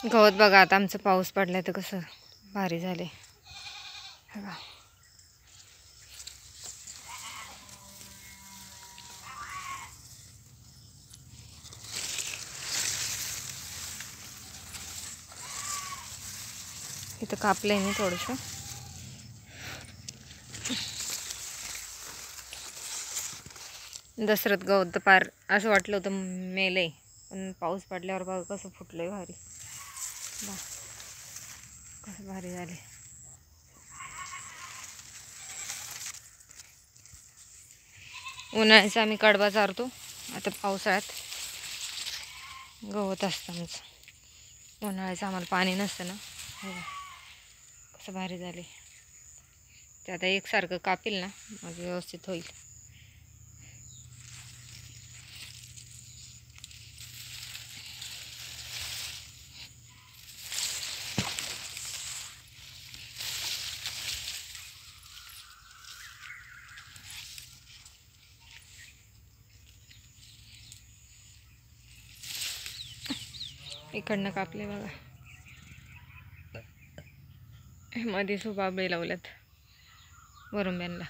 गवत बघा आता आमचं पाऊस पडलाय तर कसं भारी झाले. बघा इथं कापलंय मी थोडंसं. दसरथ गवत तर पार असं वाटलं होतं मेलंय, पण पाऊस पडल्यावर बघा कसं फुटलंय भारी. कसं भारी झाले. उन्हाळ्याचा आम्ही कडबा चारतो, आता पावसाळ्यात गवत असतं आमचं. उन्हाळ्याचं आम्हाला पाणी नसतं ना. कसं भारी झाले. ते आता एकसारखं कापील ना मग व्यवस्थित होईल. इकडनं कापले बघा. मध्ये सुबाबळे लावल्यात वरुंब्यांना.